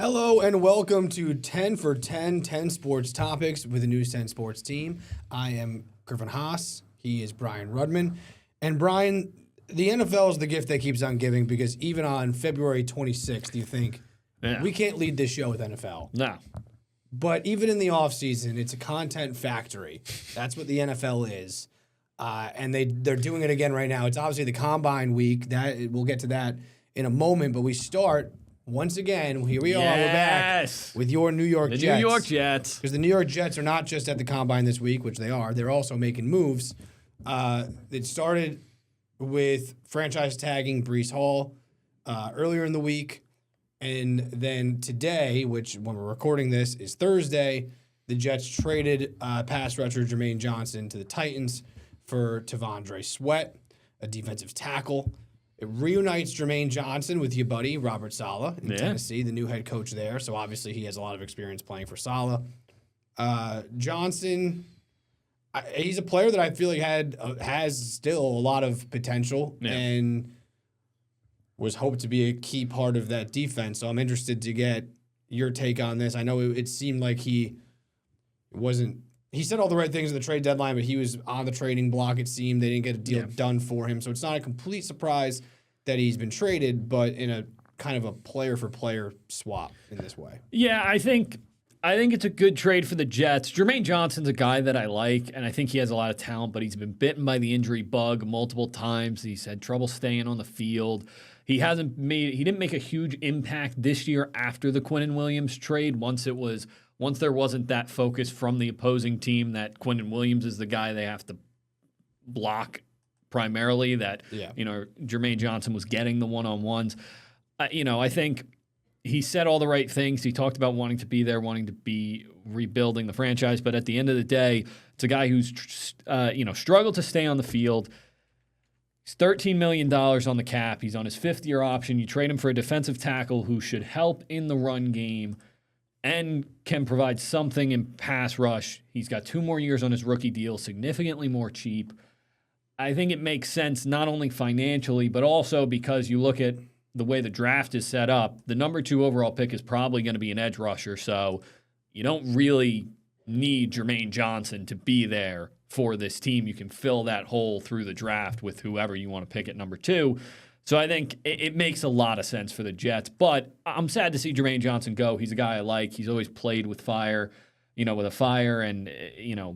Hello and welcome to 10 for 10 sports topics with the News 10 Sports team. I am Griffin Haas. He is Brian Rudman. And Brian, the NFL is the gift that keeps on giving because even on February 26th, you think, we can't lead this show with NFL. No. But even in the offseason, it's a content factory. That's what the NFL is. And they're doing it again right now. It's obviously the Combine week. We'll get to that in a moment, but we start... Once again, here we are. We're back with your New York Jets. The New York Jets. Because the New York Jets are not just at the Combine this week, which they are. They're also making moves. It started with franchise tagging Breece Hall earlier in the week. And then today, which when we're recording this is Thursday, the Jets traded pass rusher Jermaine Johnson to the Titans for T'Vondre Sweat, a defensive tackle. It reunites Jermaine Johnson with your buddy, Robert Saleh, in Tennessee, the new head coach there. So obviously he has a lot of experience playing for Saleh. Johnson, he's a player that I feel like has still a lot of potential and was hoped to be a key part of that defense. So I'm interested to get your take on this. I know it seemed like he said all the right things at the trade deadline, but he was on the trading block, it seemed. They didn't get a deal done for him. So it's not a complete surprise that he's been traded, but in a kind of a player-for-player swap in this way. Yeah, I think it's a good trade for the Jets. Jermaine Johnson's a guy that I like, and I think he has a lot of talent, but he's been bitten by the injury bug multiple times. He's had trouble staying on the field. He didn't make a huge impact this year after the Quinnen Williams trade once there wasn't that focus from the opposing team that Quinnen Williams is the guy they have to block primarily, Jermaine Johnson was getting the one-on-ones. I think he said all the right things. He talked about wanting to be there, wanting to be rebuilding the franchise, but at the end of the day, it's a guy who's struggled to stay on the field. He's $13 million on the cap. He's on his fifth-year option. You trade him for a defensive tackle who should help in the run game and can provide something in pass rush. He's got 2 more years on his rookie deal, significantly more cheap. I think it makes sense not only financially, but also because you look at the way the draft is set up, the number 2 overall pick is probably going to be an edge rusher, so you don't really need Jermaine Johnson to be there for this team. You can fill that hole through the draft with whoever you want to pick at number 2. So I think it makes a lot of sense for the Jets, but I'm sad to see Jermaine Johnson go. He's a guy I like. He's always played with fire, and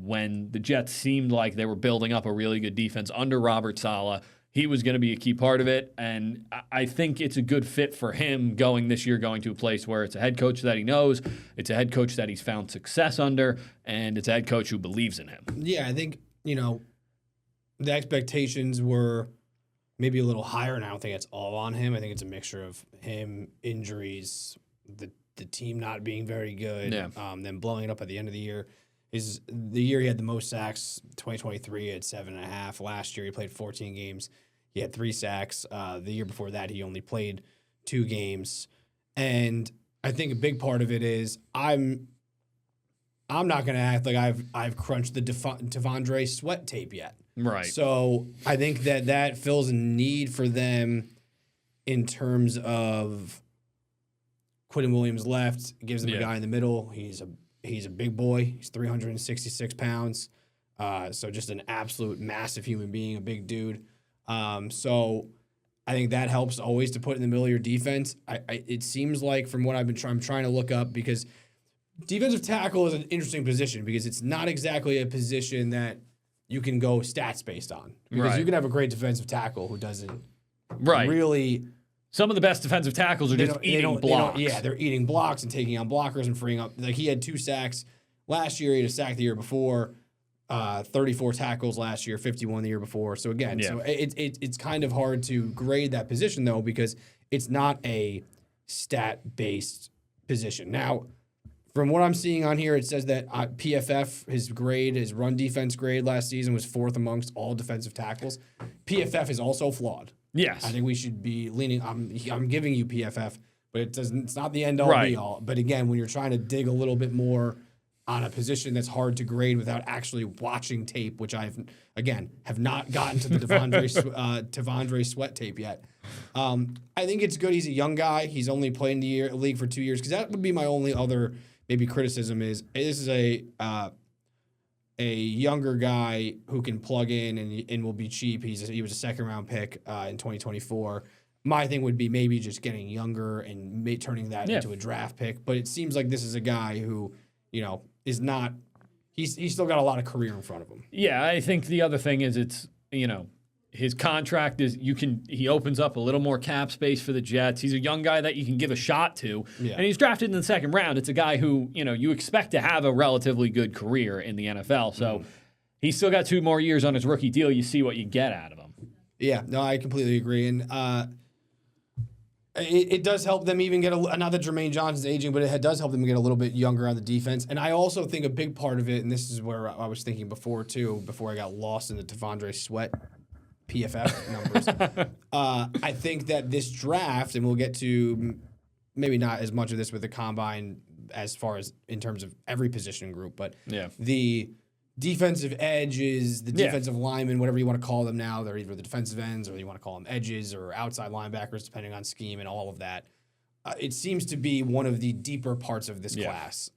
when the Jets seemed like they were building up a really good defense under Robert Saleh, he was going to be a key part of it, and I think it's a good fit for him going to a place where it's a head coach that he knows, it's a head coach that he's found success under, and it's a head coach who believes in him. Yeah, I think, the expectations were maybe a little higher, and I don't think it's all on him. I think it's a mixture of him, injuries, the team not being very good, then blowing it up at the end of the year. The year he had the most sacks, 2023, he had 7.5. Last year he played 14 games. He had 3 sacks. The year before that he only played 2 games. And I think a big part of it is I'm not going to act like I've crunched the T'Vondre Sweat tape yet. Right. So I think that fills a need for them in terms of Quinnen Williams left, gives them a guy in the middle. He's a big boy. He's 366 pounds. So just an absolute massive human being, a big dude. So I think that helps always to put in the middle of your defense. It seems like from what I'm trying to look up, because defensive tackle is an interesting position because it's not exactly a position that you can go stats based on. Because you can have a great defensive tackle who doesn't really... Some of the best defensive tackles are just eating blocks. They're eating blocks and taking on blockers and freeing up. Like he had 2 sacks last year. He had a sack the year before. 34 tackles last year, 51 the year before. So again, it's kind of hard to grade that position though because it's not a stat-based position. Now, from what I'm seeing on here, it says that PFF, his run defense grade last season was 4th amongst all defensive tackles. PFF is also flawed. Yes. I think we should be leaning. I'm giving you PFF, but it's not the end all be all. But again, when you're trying to dig a little bit more on a position that's hard to grade without actually watching tape, which have not gotten to the Tavondre Sweat tape yet. I think it's good. He's a young guy. He's only played in the league for 2 years, because that would be my only other maybe criticism is this is a younger guy who can plug in and will be cheap. He was a second-round pick in 2024. My thing would be maybe just getting younger and turning that into a draft pick. But it seems like this is a guy who, is not – he's still got a lot of career in front of him. Yeah, I think the other thing is his contract is he opens up a little more cap space for the Jets. He's a young guy that you can give a shot to. Yeah. And he's drafted in the second round. It's a guy who, you expect to have a relatively good career in the NFL. So he's still got 2 more years on his rookie deal. You see what you get out of him. Yeah, no, I completely agree. And it does help them even get not that Jermaine Johnson's aging, but it does help them get a little bit younger on the defense. And I also think a big part of it, and this is where I was thinking before I got lost in the Tavondre Sweat PFF numbers. I think that this draft, and we'll get to maybe not as much of this with the combine as far as in terms of every position group, but the defensive edges, the defensive linemen, whatever you want to call them now, they're either the defensive ends or you want to call them edges or outside linebackers, depending on scheme and all of that. It seems to be one of the deeper parts of this class.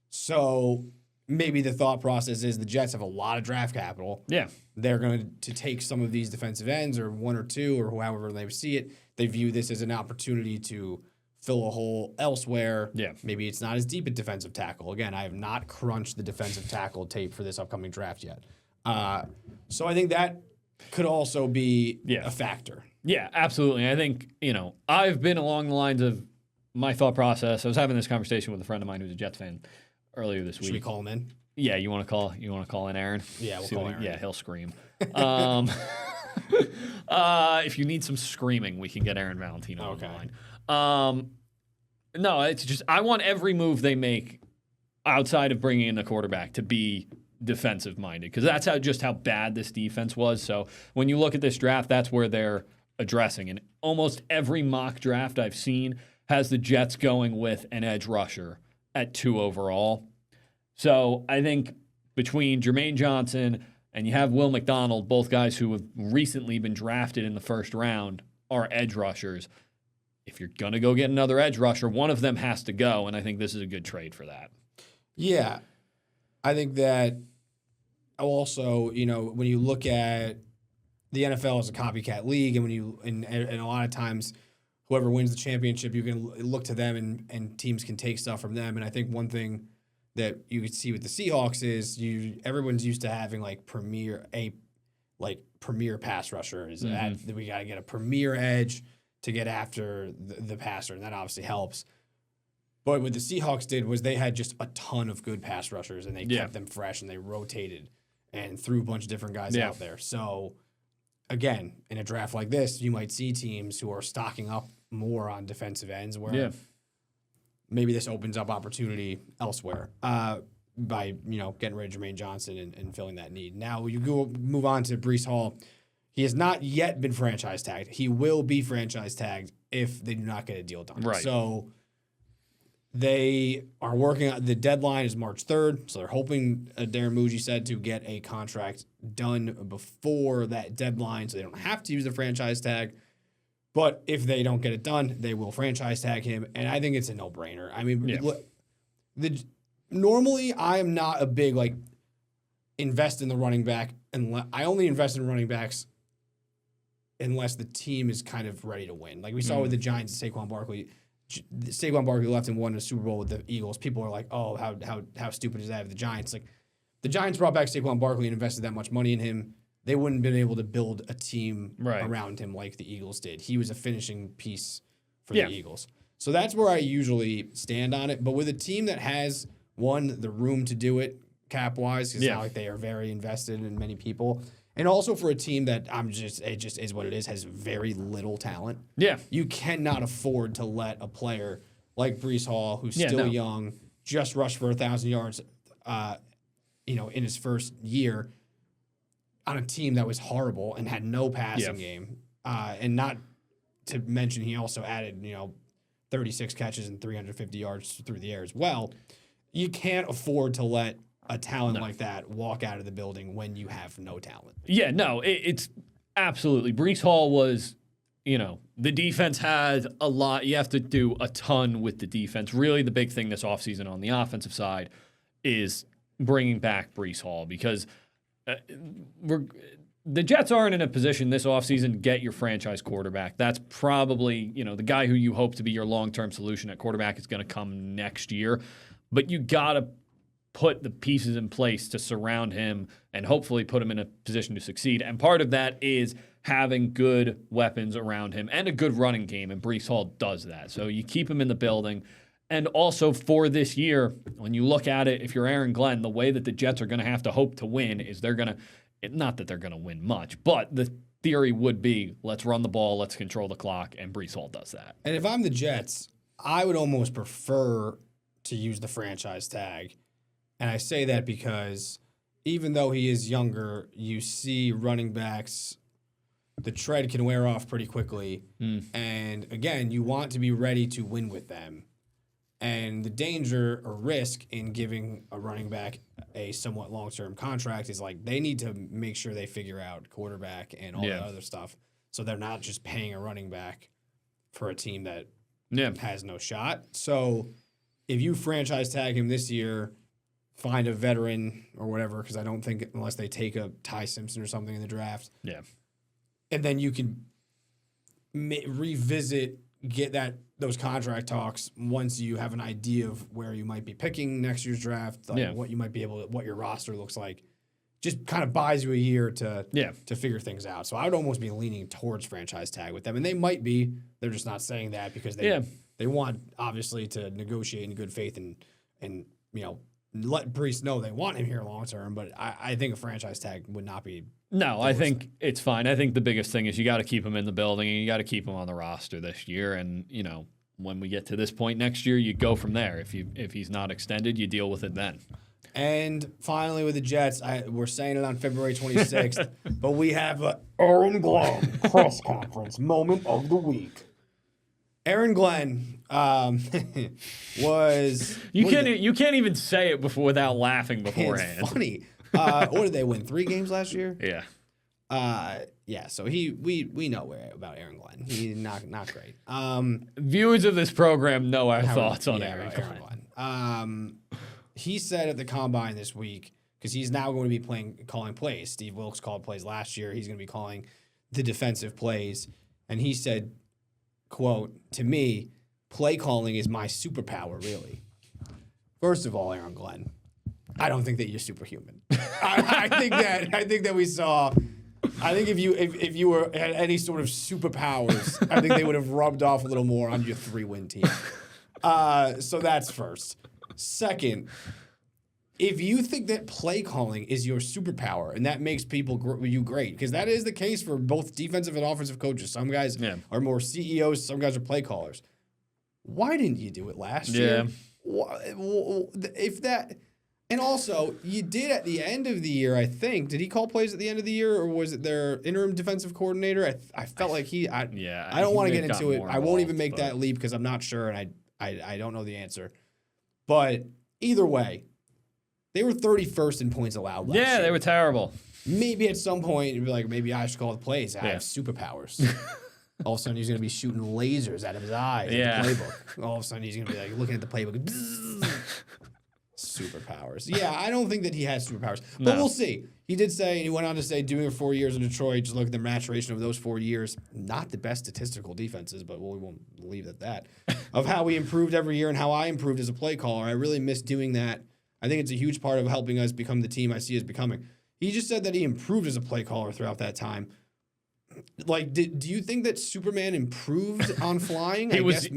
So maybe the thought process is the Jets have a lot of draft capital. Yeah. They're going to take some of these defensive ends or 1 or 2 or however they see it. They view this as an opportunity to fill a hole elsewhere. Yeah. Maybe it's not as deep at defensive tackle. Again, I have not crunched the defensive tackle tape for this upcoming draft yet. So I think that could also be a factor. Yeah, absolutely. I think, I've been along the lines of my thought process. I was having this conversation with a friend of mine who's a Jets fan earlier this week. Should we call him in? Yeah, you want to call in Aaron? Yeah, we'll call Aaron. Yeah, he'll scream. If you need some screaming, we can get Aaron Valentino on the line. No, it's just I want every move they make outside of bringing in a quarterback to be defensive minded, because that's how bad this defense was. So when you look at this draft, that's where they're addressing. And almost every mock draft I've seen has the Jets going with an edge rusher at 2 overall. So I think between Jermaine Johnson and you have Will McDonald, both guys who have recently been drafted in the first round, are edge rushers. If you're going to go get another edge rusher, one of them has to go, and I think this is a good trade for that. Yeah. I think that also, when you look at the NFL as a copycat league, and and a lot of times whoever wins the championship, you can look to them and teams can take stuff from them. And I think one thing that you could see with the Seahawks is everyone's used to having premier pass rushers. Mm-hmm. We got to get a premier edge to get after the passer, and that obviously helps. But what the Seahawks did was they had just a ton of good pass rushers, and they kept them fresh, and they rotated and threw a bunch of different guys out there. So, again, in a draft like this, you might see teams who are stocking up more on defensive ends where maybe this opens up opportunity elsewhere by getting rid of Jermaine Johnson and filling that need. Now, you move on to Breece Hall. He has not yet been franchise tagged. He will be franchise tagged if they do not get a deal done. Right. So they are working on the deadline is March 3rd. So they're hoping, Darren Muji said, to get a contract done before that deadline so they don't have to use the franchise tag. But if they don't get it done, they will franchise tag him. And I think it's a no-brainer. I mean, normally I am not a big, invest in the running back. I only invest in running backs unless the team is kind of ready to win. Like we saw with the Giants and Saquon Barkley. Saquon Barkley left and won a Super Bowl with the Eagles. People are like, oh, how stupid is that of the Giants? Like, the Giants brought back Saquon Barkley and invested that much money in him. They wouldn't have been able to build a team around him like the Eagles did. He was a finishing piece for the Eagles. So that's where I usually stand on it. But with a team that has, the room to do it cap-wise, because it's not like they are very invested in many people, and also for a team that it just is what it is, has very little talent. Yeah. You cannot afford to let a player like Breece Hall, who's still young, just rushed for 1,000 yards, in his first year on a team that was horrible and had no passing game. And not to mention he also added, 36 catches and 350 yards through the air as well. you can't afford to let a talent like that walk out of the building when you have no talent. Yeah, no, it's absolutely. Breece Hall was, the defense had a lot. You have to do a ton with the defense. Really, the big thing this offseason on the offensive side is bringing back Breece Hall because the Jets aren't in a position this offseason to get your franchise quarterback. That's probably, the guy who you hope to be your long-term solution at quarterback is going to come next year. But you got to put the pieces in place to surround him and hopefully put him in a position to succeed. And part of that is having good weapons around him and a good running game, and Breece Hall does that. So you keep him in the building. And also for this year, when you look at it, if you're Aaron Glenn, the way that the Jets are going to have to hope to win is they're going to, not that they're going to win much, but the theory would be, let's run the ball, let's control the clock, and Breece Hall does that. And if I'm the Jets, I would almost prefer to use the franchise tag. And I say that because even though he is younger, you see running backs, the tread can wear off pretty quickly. And again, you want to be ready to win with them. And the danger or risk in giving a running back a somewhat long-term contract is like they need to make sure they figure out quarterback and all that other stuff. So they're not just paying a running back for a team that has no shot. So if you franchise tag him this year, find a veteran or whatever, because I don't think unless they take a Ty Simpson or something in the draft. Yeah. And then you can revisit, get those contract talks once you have an idea of where you might be picking next year's draft, what you might be able to, what your roster looks like. Just kind of buys you a year to figure things out. So I would almost be leaning towards franchise tag with them. And they might be. They're just not saying that because they want, obviously, to negotiate in good faith and let Breece know they want him here long term, but I think a franchise tag would not be. No, I think it's fine. I think the biggest thing is you got to keep him in the building and you got to keep him on the roster this year. And when we get to this point next year, you go from there. If he's not extended, you deal with it then. And finally, with the Jets, we're saying it on February 26th, but we have a Aaron Glenn press conference moment of the week. Aaron Glenn was. You can't even say it without laughing beforehand. It's funny. What did they win? 3 games last year? Yeah. Yeah. So we know about Aaron Glenn. He's not great. Viewers of this program know our thoughts on Aaron Glenn. He said at the combine this week, because he's now going to be calling plays. Steve Wilkes called plays last year. He's going to be calling the defensive plays, and he said, quote, "To me, play calling is my superpower, really." First of all, Aaron Glenn, I don't think that you're superhuman. I think that we saw. I think if you had any sort of superpowers, I think they would have rubbed off a little more on your 3-win team. So that's first. Second, if you think that play calling is your superpower and that makes you great, because that is the case for both defensive and offensive coaches. Some guys are more CEOs, some guys are play callers. Why didn't you do it last year? If that, and also you did at the end of the year, I think. Did he call plays at the end of the year, or was it their interim defensive coordinator? I felt like I don't want to get into it. I won't even make that leap because I'm not sure, and I don't know the answer. But either way, they were 31st in points allowed last year. Yeah, they were terrible. Maybe at some point, you'd be like, maybe I should call the plays. I have superpowers. All of a sudden, he's going to be shooting lasers out of his eyes in the playbook. All of a sudden, he's going to be like looking at the playbook. Superpowers. Yeah, I don't think that he has superpowers. But we'll see. He did say, and he went on to say, doing 4 years in Detroit, just look at the maturation of those 4 years. Not the best statistical defenses, but we won't leave it at that. Of how we improved every year and how I improved as a play caller. I really miss doing that. I think it's a huge part of helping us become the team I see us becoming. He just said that he improved as a play caller throughout that time. Like, do you think that Superman improved on flying? He was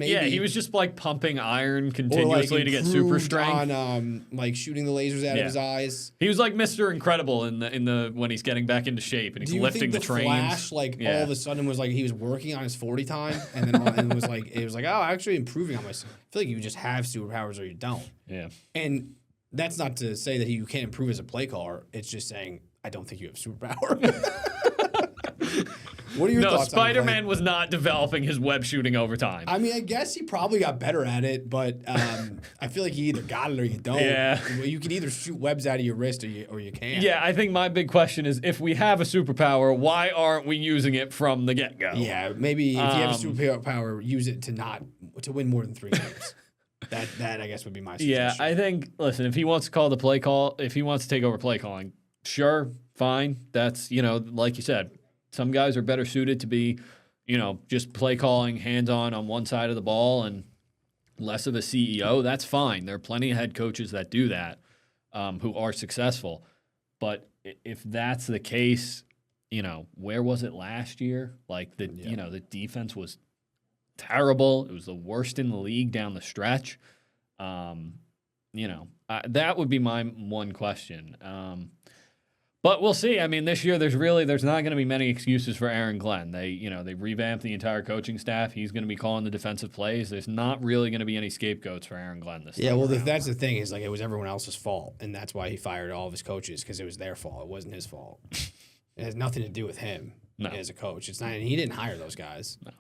just like pumping iron continuously to get super strength. On like shooting the lasers out of his eyes. He was like Mr. Incredible in the when he's getting back into shape and he's lifting the trains. Flash all of a sudden was like he was working on his 40 time and then it was like oh, actually improving on myself. I feel like you just have superpowers or you don't. Yeah. And that's not to say that you can't improve as a play caller. It's just saying I don't think you have superpower. What are your thoughts Spider-Man was not developing his web shooting over time. I mean, I guess he probably got better at it, but I feel like you either got it or you don't. Yeah. You can either shoot webs out of your wrist or you can't. Yeah, I think my big question is, if we have a superpower, why aren't we using it from the get-go? Yeah, maybe if you have a superpower, use it to win more than 3 games. That I guess would be my suggestion. Yeah, I think, listen, if he wants to if he wants to take over play calling, sure, fine. That's, like you said, some guys are better suited to be, just play calling, hands-on on one side of the ball and less of a CEO. That's fine. There are plenty of head coaches that do that, who are successful. But if that's the case, where was it last year? Like the defense was terrible. It was the worst in the league down the stretch. That would be my one question. But we'll see. I mean, this year there's not going to be many excuses for Aaron Glenn. They revamped the entire coaching staff. He's going to be calling the defensive plays. There's not really going to be any scapegoats for Aaron Glenn this time. Yeah, well, that's the thing is like it was everyone else's fault, and that's why he fired all of his coaches because it was their fault. It wasn't his fault. It has nothing to do with him as a coach. It's not. And he didn't hire those guys. No.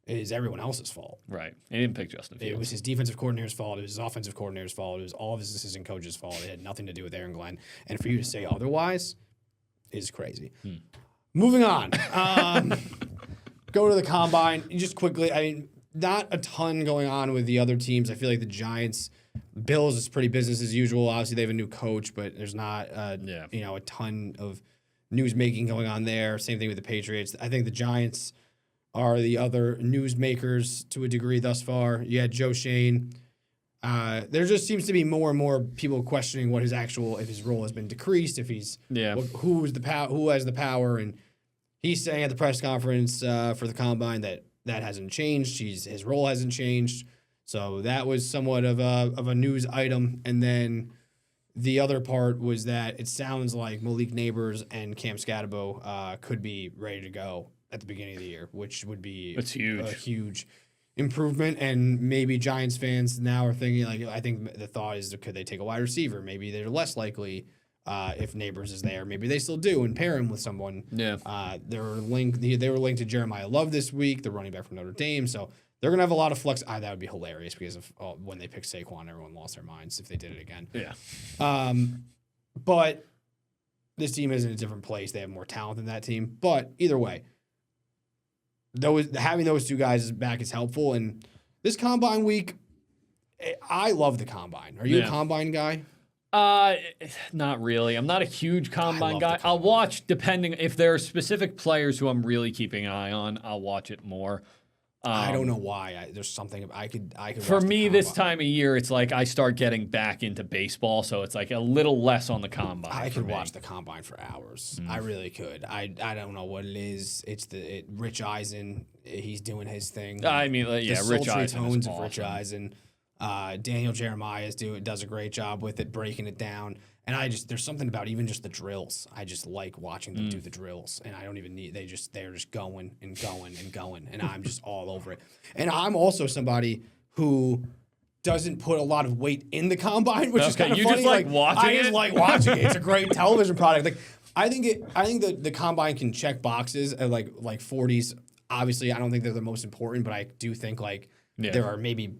It is everyone else's fault. Right. He didn't pick Justin Fields. It was his defensive coordinator's fault. It was his offensive coordinator's fault. It was all of his assistant coaches' fault. It had nothing to do with Aaron Glenn. And for you to say otherwise is crazy. Moving on. Go to the combine. Just quickly, I mean, not a ton going on with the other teams. I feel like the Giants, Bills is pretty business as usual. Obviously, they have a new coach, but there's not a ton of news making going on there. Same thing with the Patriots. I think the Giants are the other newsmakers to a degree thus far. You had Joe Shane. There just seems to be more and more people questioning what if his role has been decreased, if he's who has the power, and he's saying at the press conference for the combine that hasn't changed. His role hasn't changed, so that was somewhat of a news item. And then the other part was that it sounds like Malik Neighbors and Cam Scatterbo could be ready to go at the beginning of the year, which would be a huge improvement. And maybe Giants fans now are thinking, like, I think the thought is, could they take a wide receiver? Maybe they're less likely if Neighbors is there. Maybe they still do and pair him with someone. Yeah. They were linked to Jeremiah Love this week, the running back from Notre Dame. So they're going to have a lot of flex. That would be hilarious because of when they picked Saquon, everyone lost their minds if they did it again. Yeah. But this team is in a different place. They have more talent than that team. But either way, having those two guys back is helpful. And this combine week, I love the combine. Are you a combine guy? Not really. I'm not a huge combine guy. I'll watch depending if there are specific players who I'm really keeping an eye on. I'll watch it more. I don't know why. There's something I could. For me, this time of year, it's like I start getting back into baseball, so it's like a little less on the combine. I could watch the combine for hours. I really could. I don't know what it is. It's Rich Eisen. He's doing his thing. I mean, Rich Eisen. Tones of Rich Eisen. Daniel Jeremiah does a great job with it, breaking it down. And there's something about even just the drills. I just like watching them do the drills, and I don't even need. They're just going and going and going, and I'm just all over it. And I'm also somebody who doesn't put a lot of weight in the combine, which is kind of funny. You just like watching it? I just like watching it. It's a great television product. Like I think the combine can check boxes at like 40s. Obviously, I don't think they're the most important, but I do think there are maybe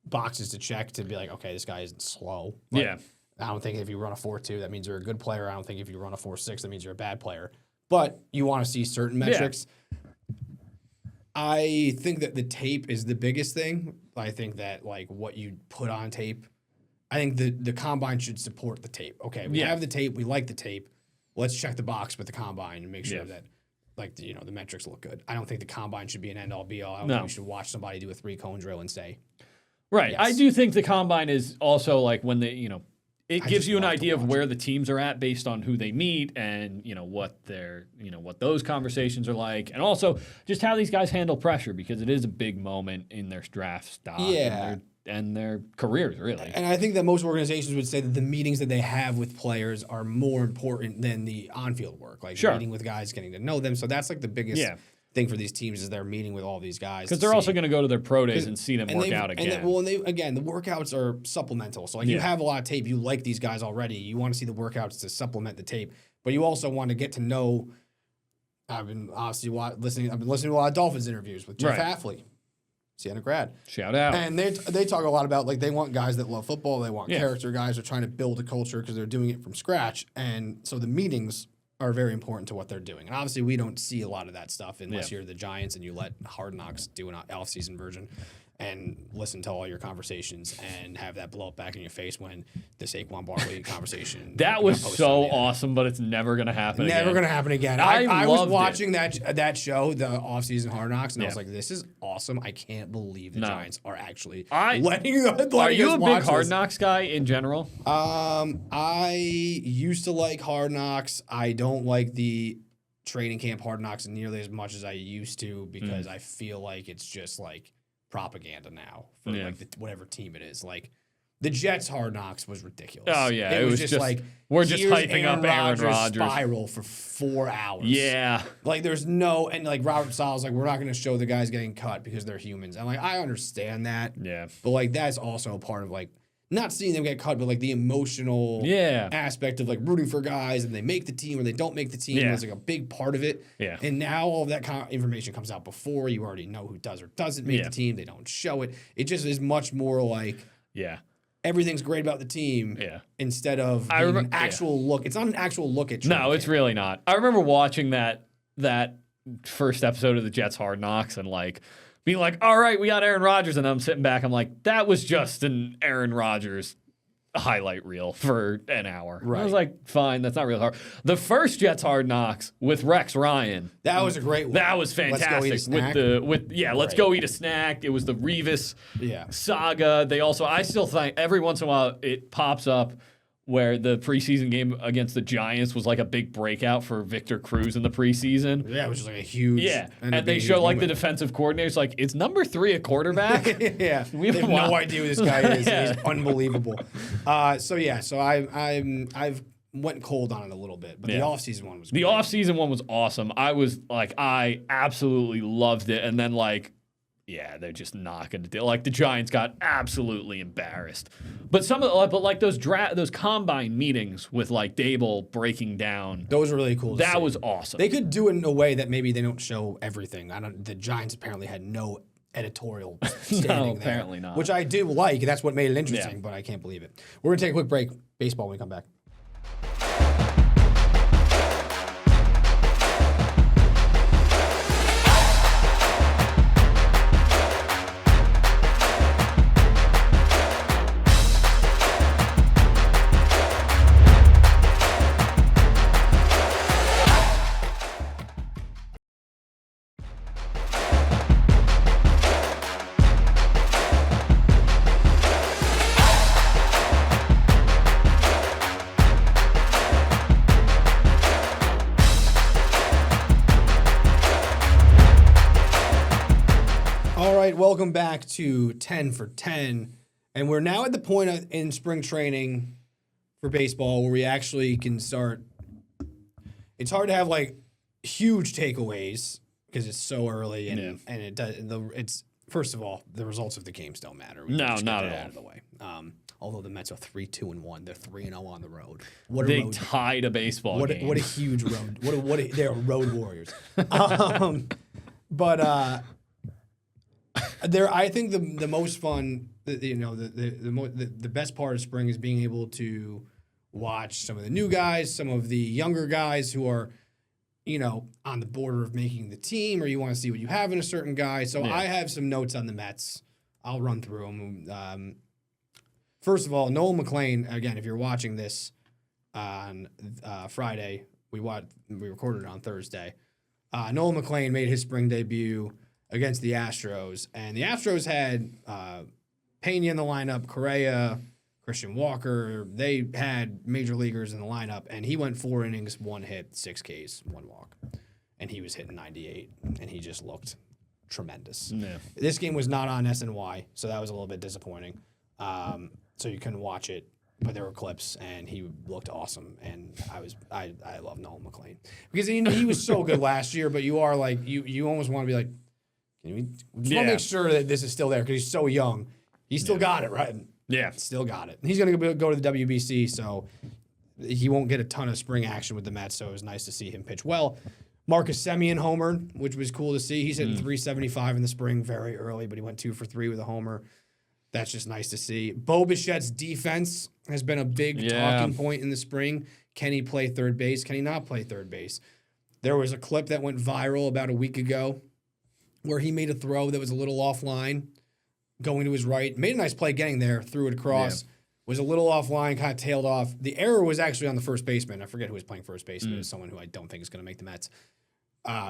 boxes to check to be like, okay, this guy isn't slow. I don't think if you run a 4.2, that means you're a good player. I don't think if you run a 4.6, that means you're a bad player. But you want to see certain metrics. I think that the tape is the biggest thing. I think that what you put on tape, I think the combine should support the tape. Okay, we have the tape. We like the tape. Let's check the box with the combine and make sure that the metrics look good. I don't think the combine should be an end all be all. I don't think we should watch somebody do a 3-cone drill and say. Right. Yes. I do think the combine is also when they it gives you an idea of where the teams are at based on who they meet and, what what those conversations are like. And also just how these guys handle pressure because it is a big moment in their draft stock and their careers, really. And I think that most organizations would say that the meetings that they have with players are more important than the on-field work. Meeting with guys, getting to know them. So that's the biggest thing for these teams is they're meeting with all these guys. Because they're also going to go to their pro days and see them work out again. The workouts are supplemental. So you have a lot of tape. You like these guys already. You want to see the workouts to supplement the tape. But you also want to get to know I've been obviously listening. I've been listening to a lot of Dolphins interviews with Jeff Hafley, Siena grad. Shout out. And they talk a lot about like they want guys that love football. They want character guys. They're trying to build a culture because they're doing it from scratch. And so the meetings are very important to what they're doing. And obviously we don't see a lot of that stuff unless you're the Giants and you let Hard Knocks do an off-season version and listen to all your conversations and have that blow up back in your face when the Saquon Barkley conversation. That was so awesome, but it's never going to happen again. Never going to happen again. I was watching that show, the off-season Hard Knocks, and I was like, this is awesome. I can't believe the Giants are actually letting Are you a big Hard this. Knocks guy in general? I used to like Hard Knocks. I don't like the training camp Hard Knocks nearly as much as I used to because I feel like it's just like propaganda now for like whatever team it is. Like the Jets Hard Knocks was ridiculous. Oh yeah, it was just like we're just hyping up Aaron Rodgers spiral for 4 hours. Yeah, like there's no and like Robert Sala's like we're not going to show the guys getting cut because they're humans. And like I understand that. Yeah, but like that's also a part of like not seeing them get cut, but like the emotional aspect of like rooting for guys and they make the team or they don't make the team was like a big part of it. Yeah. And now all of that kind of information comes out before you already know who does or doesn't make the team. They don't show it. It just is much more like everything's great about the team instead of an actual look. It's not an actual look at No, it's really not. I remember watching that first episode of the Jets Hard Knocks and like being like, all right, we got Aaron Rodgers. And I'm sitting back. I'm like, that was just an Aaron Rodgers highlight reel for an hour. Right. I was like, fine, that's not really hard. The first Jets Hard Knocks with Rex Ryan. That was a great one. That was fantastic. Let's go eat a snack. Let's go eat a snack. It was the Revis saga. I still think every once in a while it pops up where the preseason game against the Giants was like a big breakout for Victor Cruz in the preseason. Yeah, which was like a huge... Yeah, and they show like the defensive coordinators like, is number 3 a quarterback? We have no idea who this guy is. He's unbelievable. So I've went cold on it a little bit, but the offseason one was great. The offseason one was awesome. I absolutely loved it, and then like, they're just not going to do. Like the Giants got absolutely embarrassed. But those combine meetings with like Dable breaking down, those were really cool. That was awesome. They could do it in a way that maybe they don't show everything. The Giants apparently had no editorial standing there, apparently not. Which I do like. That's what made it interesting. But I can't believe it. We're gonna take a quick break. Baseball when we come back. Welcome back to 10 for 10. And we're now at the point in spring training for baseball where we actually can start. It's hard to have like huge takeaways because it's so early and it does. It's first of all, the results of the games don't matter. Not at all. Out of the way. Although the Mets are 3-2-1, they're 3-0 on the road. They tied a baseball game. What a huge road. They're road warriors. I think the most fun, the best part of spring is being able to watch some of the new guys, some of the younger guys who are, on the border of making the team, or you want to see what you have in a certain guy. So I have some notes on the Mets. I'll run through them. First of all, Noel McLean. Again, if you're watching this on Friday, we recorded it on Thursday. Noel McLean made his spring debut against the Astros, and the Astros had Pena in the lineup, Correa, Christian Walker. They had major leaguers in the lineup, and he went 4 innings, 1 hit, 6 Ks, 1 walk, and he was hitting 98, and he just looked tremendous. Yeah. This game was not on SNY, so that was a little bit disappointing. So you couldn't watch it, but there were clips, and he looked awesome, and I love Noel McLean because he was so good last year. But you are like you almost want to be like, we just want to make sure that this is still there because he's so young. He still got it, right? Yeah, still got it. He's gonna go to the WBC, so he won't get a ton of spring action with the Mets. So it was nice to see him pitch well. Marcus Semien homered, which was cool to see. He's hitting 375 in the spring very early, but he went 2 for 3 with a homer. That's just nice to see. Bo Bichette's defense has been a big talking point in the spring. Can he play third base? Can he not play third base? There was a clip that went viral about a week ago where he made a throw that was a little offline, going to his right. Made a nice play getting there, threw it across. Yeah. Was a little offline, kind of tailed off. The error was actually on the first baseman. I forget who was playing first base, but it was someone who I don't think is going to make the Mets.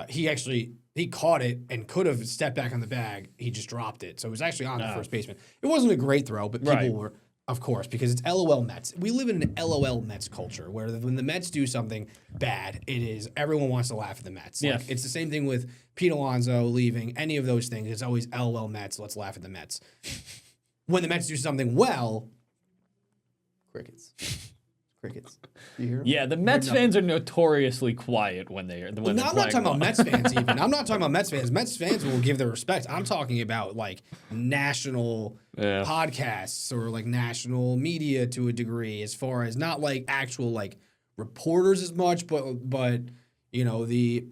He caught it and could have stepped back on the bag. He just dropped it. So it was actually on the first baseman. It wasn't a great throw, but people were, of course, because it's LOL Mets. We live in an LOL Mets culture where when the Mets do something bad, everyone wants to laugh at the Mets. Yeah. Like, it's the same thing with Pete Alonso leaving, any of those things. It's always LOL Mets, let's laugh at the Mets. When the Mets do something well, crickets. Crickets. You hear them? Yeah, the Mets fans are notoriously quiet when they're I'm not talking about Mets fans even. I'm not talking about Mets fans. Mets fans will give their respect. I'm talking about like national podcasts or like national media to a degree, as far as not like actual like reporters as much, but you know, the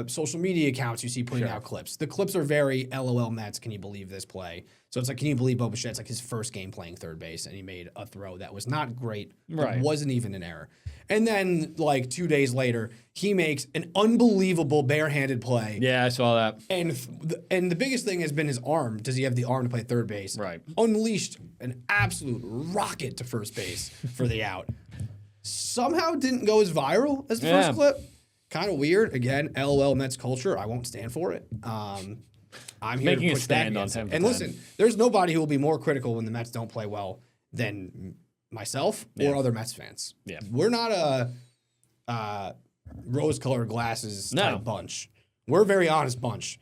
social media accounts you see putting out clips. The clips are very LOL Mets. Can you believe this play? So it's like, can you believe Bo Bichette's like his first game playing third base, and he made a throw that was not great, but wasn't even an error. And then like 2 days later, he makes an unbelievable barehanded play. Yeah, I saw that. And the biggest thing has been his arm. Does he have the arm to play third base? Right. Unleashed an absolute rocket to first base for the out. Somehow didn't go as viral as the first clip. Kind of weird. Again, LOL Mets culture. I won't stand for it. I'm here making to push a stand back on him. And listen, there's nobody who will be more critical when the Mets don't play well than myself or other Mets fans. Yeah. We're not a rose-colored glasses type bunch. We're a very honest bunch.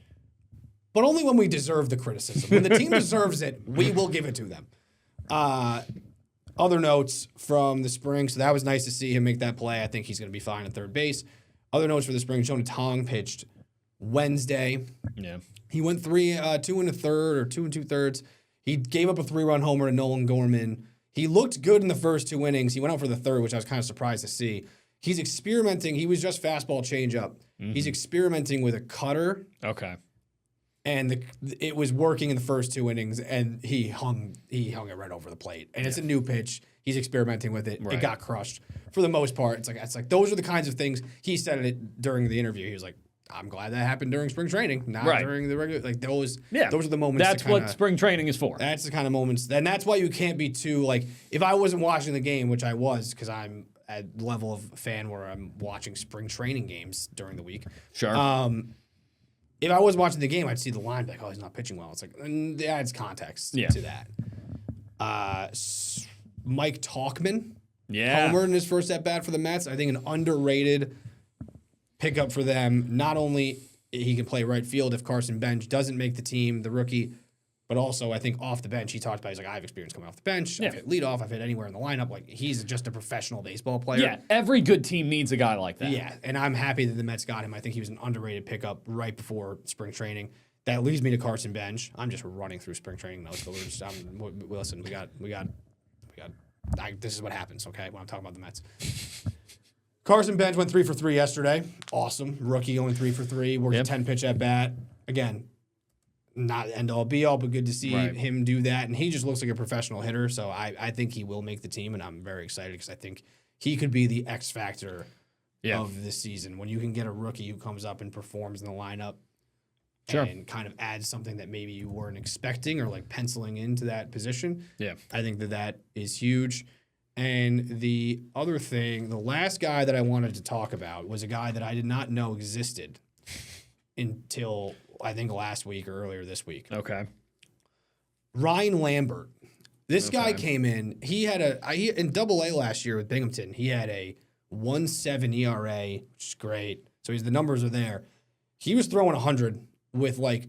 But only when we deserve the criticism. When the team deserves it, we will give it to them. Other notes from the spring. So that was nice to see him make that play. I think he's going to be fine at third base. Other notes for the spring. Jonah Tong pitched Wednesday. Yeah. He went 2 2 2/3. He gave up a 3-run homer to Nolan Gorman. He looked good in the first 2 innings. He went out for the third, which I was kind of surprised to see. He's experimenting. He was just fastball changeup. He's experimenting with a cutter. Okay. And it was working in the first 2 innings, and he hung it right over the plate. And it's a new pitch. He's experimenting with it. It got crushed for the most part. It's like those are the kinds of things he said it during the interview. He was like, I'm glad that happened during spring training, not during the regular. Like those are the moments. That's what spring training is for. That's the kind of moments, and that's why you can't be too like. If I wasn't watching the game, which I was, because I'm at the level of fan where I'm watching spring training games during the week. Sure. If I was watching the game, I'd see the line like, oh, he's not pitching well. It's like, and it adds context to that. Mike Tauchman, homer in his first at bat for the Mets. I think an underrated pickup for them. Not only he can play right field if Carson Bench doesn't make the team, the rookie, but also I think off the bench, he talked about, he's like, I have experience coming off the bench. I've hit leadoff. I've hit anywhere in the lineup. Like, he's just a professional baseball player. Yeah, every good team needs a guy like that. Yeah, and I'm happy that the Mets got him. I think he was an underrated pickup right before spring training. That leads me to Carson Bench. I'm just running through spring training notes, but listen, this is what happens, okay, when I'm talking about the Mets. Carson Bench went 3 for 3 yesterday. Awesome. Rookie going 3 for 3. Worked a 10-pitch at bat. Again, not end-all, be-all, but good to see him do that. And he just looks like a professional hitter, so I think he will make the team, and I'm very excited because I think he could be the X factor of this season. When you can get a rookie who comes up and performs in the lineup and kind of adds something that maybe you weren't expecting or like penciling into that position, I think that is huge. And the other thing, the last guy that I wanted to talk about was a guy that I did not know existed until I think last week or earlier this week. Okay. Ryan Lambert. This guy came in. He had in Double-A last year with Binghamton. He had a 1.7 ERA, which is great. So the numbers are there. He was throwing 100 with I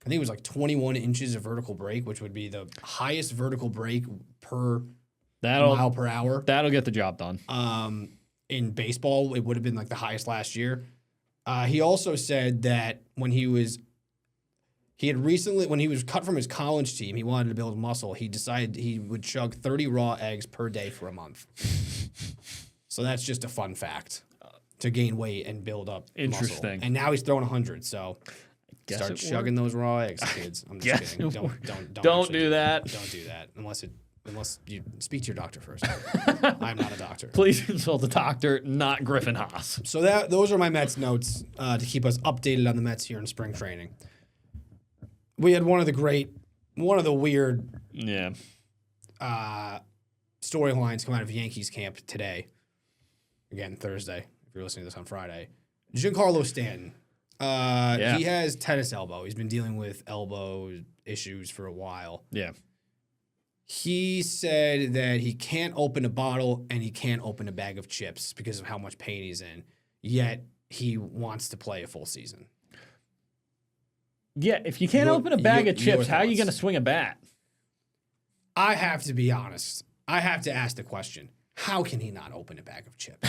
think it was 21 inches of vertical break, which would be the highest vertical break per mile per hour. That'll get the job done. In baseball, it would have been the highest last year. He also said that when he was cut from his college team, he wanted to build muscle. He decided he would chug 30 raw eggs per day for a month. So that's just a fun fact. to gain weight and build up Interesting. muscle. And now he's throwing 100. So start chugging those raw eggs, kids. I'm just kidding. Don't do that. Don't do that unless you speak to your doctor first. I'm not a doctor. Please consult a doctor, not Griffin Haas. So those are my Mets notes to keep us updated on the Mets here in spring training. We had one of the weird storylines come out of Yankees camp today. Again, Thursday, if you're listening to this on Friday. Giancarlo Stanton. He has tennis elbow. He's been dealing with elbow issues for a while. Yeah. He said that he can't open a bottle and he can't open a bag of chips because of how much pain he's in, yet he wants to play a full season. Yeah, if you can't open a bag of chips, how are you going to swing a bat? I have to be honest. I have to ask the question, how can he not open a bag of chips?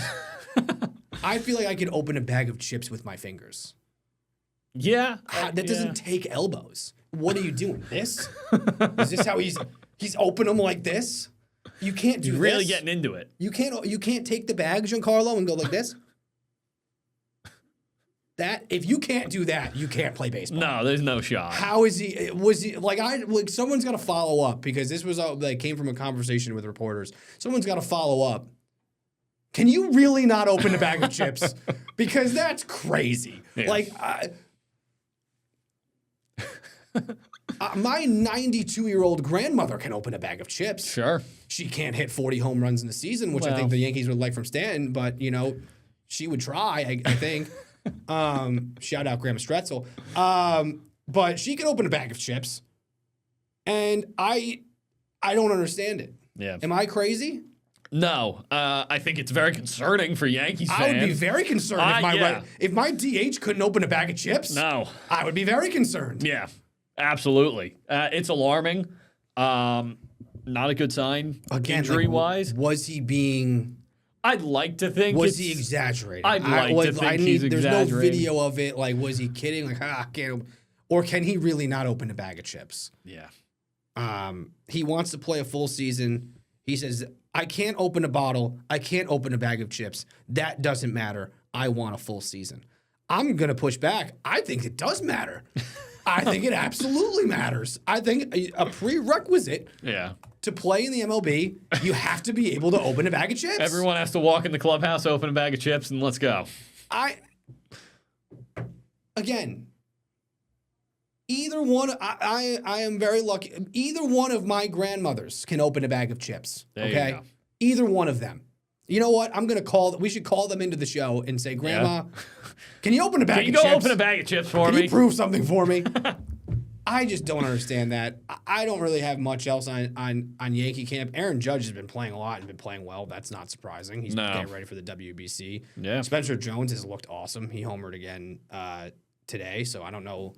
I feel like I could open a bag of chips with my fingers. Yeah. That doesn't take elbows. What are you doing? This? Is this how he's open them like this? You can't do You're really getting into it. You can't take the bag, Giancarlo, and go like this. If you can't do that, you can't play baseball. No, there's no shot. How is he? Was he like someone's got to follow up because this was came from a conversation with reporters. Someone's got to follow up. Can you really not open a bag of chips? Because that's crazy. Yeah. My 92-year-old grandmother can open a bag of chips. Sure. She can't hit 40 home runs in the season, which I think the Yankees would like from Stanton, but, she would try, I think. Shout out Grandma Stretzel. But she can open a bag of chips, and I don't understand it. Yeah. Am I crazy? No. I think it's very concerning for Yankees fans. I would be very concerned if my DH couldn't open a bag of chips. No. I would be very concerned. Yeah. Absolutely. It's alarming. Not a good sign, injury-wise. Was he being... I'd like to think Was he exaggerating? I'd like to think he's exaggerating. There's no video of it. Like, was he kidding? Like, can't... Or can he really not open a bag of chips? Yeah. He wants to play a full season. He says, I can't open a bottle. I can't open a bag of chips. That doesn't matter. I want a full season. I'm going to push back. I think it does matter. I think it absolutely matters. I think a prerequisite to play in the MLB, you have to be able to open a bag of chips. Everyone has to walk in the clubhouse, open a bag of chips, and let's go. Either one, I am very lucky. Either one of my grandmothers can open a bag of chips. There you go. Either one of them. You know what? We should call them into the show and say, Grandma, can you open a bag of chips? Can you go open a bag of chips for me? Can you prove something for me? I just don't understand that. I don't really have much else on Yankee camp. Aaron Judge has been playing a lot and been playing well. That's not surprising. He's getting ready for the WBC. Yeah. Spencer Jones has looked awesome. He homered again today, so I don't know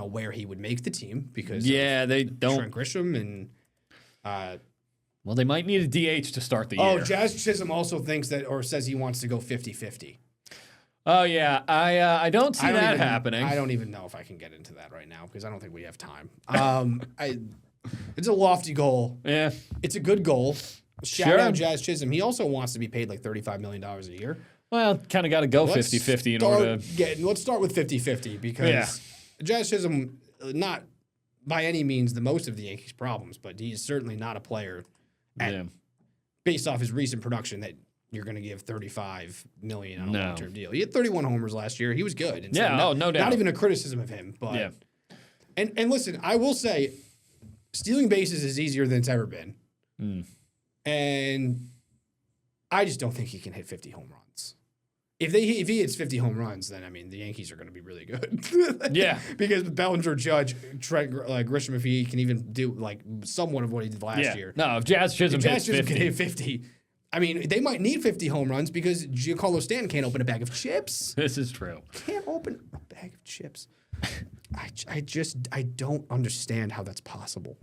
where he would make the team because they don't. Trent Grisham and well, they might need a DH to start the year. Oh, Jazz Chisholm also thinks that or says he wants to go 50-50. Oh yeah, I don't see that happening. I don't even know if I can get into that right now because I don't think we have time. It's a lofty goal. Yeah, it's a good goal. Shout out Jazz Chisholm. He also wants to be paid like $35 million a year. Well, kind of got to go 50-50 in order to... Let's start with 50-50 because Jazz Chisholm, not by any means the most of the Yankees' problems, but he's certainly not a player based off his recent production that you're going to give $35 million on a long-term deal. He had 31 homers last year. He was good. And so no doubt. Not even a criticism of him. But and listen, I will say, stealing bases is easier than it's ever been. And I just don't think he can hit 50 home runs. If he hits 50 home runs, then, I mean, the Yankees are going to be really good. Because Bellinger, Judge, Trent, Grisham, if he can even do, somewhat of what he did last year. No, if Jazz Chisholm can hit 50, I mean, they might need 50 home runs because Giancarlo Stanton can't open a bag of chips. This is true. Can't open a bag of chips. I don't understand how that's possible.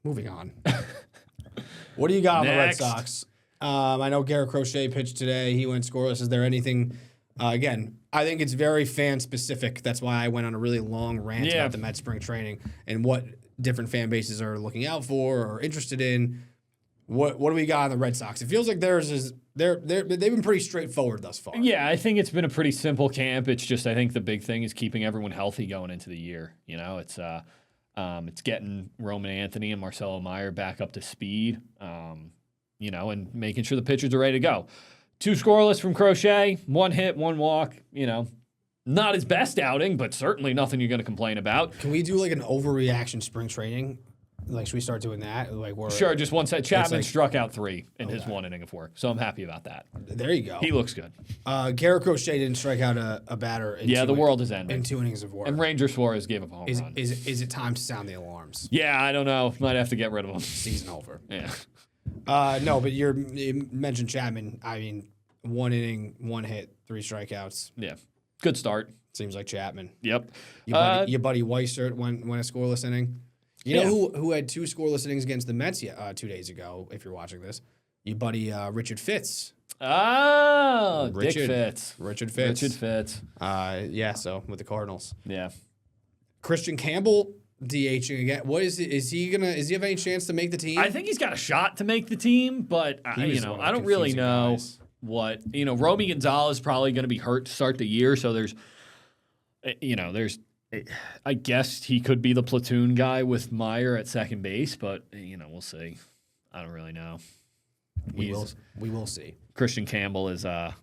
Moving on. What do you got on the Red Sox? I know Garrett Crochet pitched today. He went scoreless. Is there anything? Again, I think it's very fan-specific. That's why I went on a really long rant about the Mets spring training and what different fan bases are looking out for or interested in. What do we got on the Red Sox? It feels like they've been pretty straightforward thus far. Yeah, I think it's been a pretty simple camp. It's just I think the big thing is keeping everyone healthy going into the year. You know, it's getting Roman Anthony and Marcelo Meyer back up to speed. You know, and making sure the pitchers are ready to go. 2 scoreless from Crochet, 1 hit, 1 walk. You know, not his best outing, but certainly nothing you're going to complain about. Can we do like an overreaction spring training? Like, should we start doing that? Like, sure, just one set. Chapman struck out 3 in his 1 inning of work, so I'm happy about that. There you go. He looks good. Garrett Crochet didn't strike out a batter. The world is ending. In 2 innings of work. And Ranger Suarez gave up a home run. Is it time to sound the alarms? Yeah, I don't know. Might have to get rid of him. Season over. Yeah. No, but you mentioned Chapman. I mean, 1 inning, 1 hit, 3 strikeouts. Yeah. Good start. Seems like Chapman. Yep. Your buddy Weissert went a scoreless inning. You know who had 2 scoreless innings against the Mets 2 days ago, if you're watching this? Your buddy Richard Fitz. Oh, Dick Fitz. Richard Fitz. So with the Cardinals. Yeah. Christian Campbell DHing again. What is he have any chance to make the team? I think he's got a shot to make the team, but I don't really know what, Romy Gonzalez probably going to be hurt to start the year, so there's I guess he could be the platoon guy with Meyer at second base, but we'll see. I don't really know. We will see. Christian Campbell is I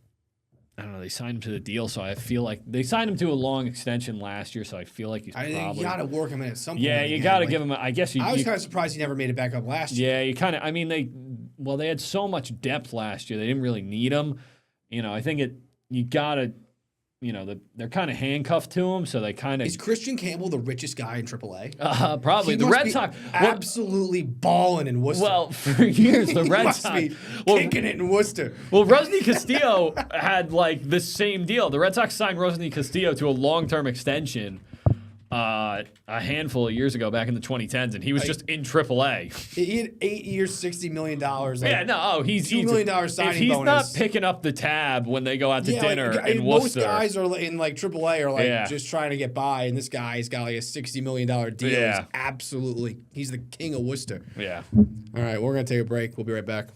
don't know. They signed him to the deal, so I feel like they signed him to a long extension last year. So I feel like he's probably. You got to work him in at some point. Yeah, you got to give him. I guess I was kind of surprised he never made it back up last year. Yeah, you kind of. I mean, they had so much depth last year. They didn't really need him. I think you got to. They're kind of handcuffed to him, so they kind of. Is Christian Campbell the richest guy in AAA? Probably. The Red Sox absolutely balling in Worcester. Well, for years the Red Sox kicking it in Worcester. Well, Rosny Castillo had like the same deal. The Red Sox signed Rosny Castillo to a long-term extension a handful of years ago, back in the 2010s, and he was just in AAA. He had 8 years, $60 million. He's $2 million signing if he's bonus. not picking up the tab when they go out to dinner in most Worcester. Most guys are in like AAA are just trying to get by, and this guy's got like a $60 million deal. Yeah. He's the king of Worcester. Yeah. All right, we're gonna take a break. We'll be right back.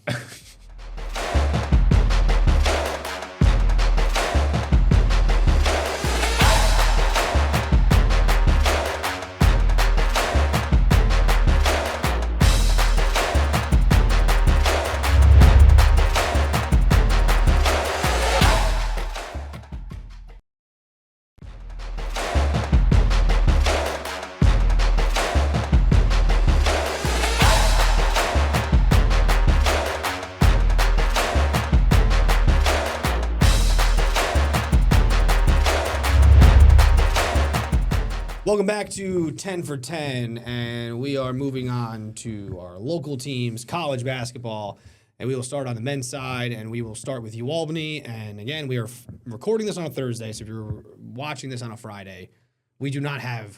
Welcome back to 10 for 10, and we are moving on to our local teams, college basketball, and we will start on the men's side, and we will start with UAlbany. And again, we are recording this on a Thursday, so if you're watching this on a Friday, we do not have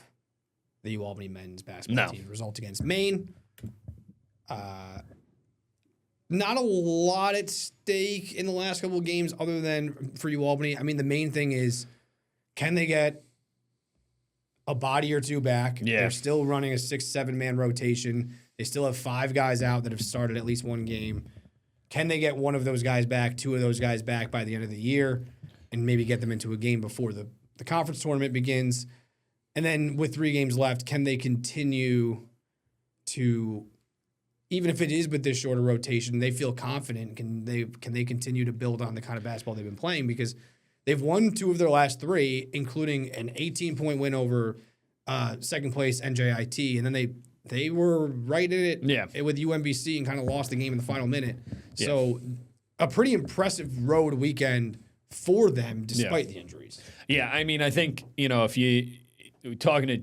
the UAlbany men's basketball team result against Maine. Not a lot at stake in the last couple of games other than for UAlbany. I mean, the main thing is, can they get a body or 2 back? Yeah. They're still running a 6-7 man rotation. They still have 5 guys out that have started at least 1 game. Can they get one of those guys back, 2 of those guys back by the end of the year, and maybe get them into a game before the conference tournament begins? And then with 3 games left, can they continue to, even if it is with this shorter rotation, they feel confident? Can they continue to build on the kind of basketball they've been playing? Because they've won 2 of their last 3, including an 18-point win over second place NJIT, and then they were right in it with UMBC and kind of lost the game in the final minute. Yeah. So a pretty impressive road weekend for them despite the injuries. Yeah, I mean, I think, if you talking to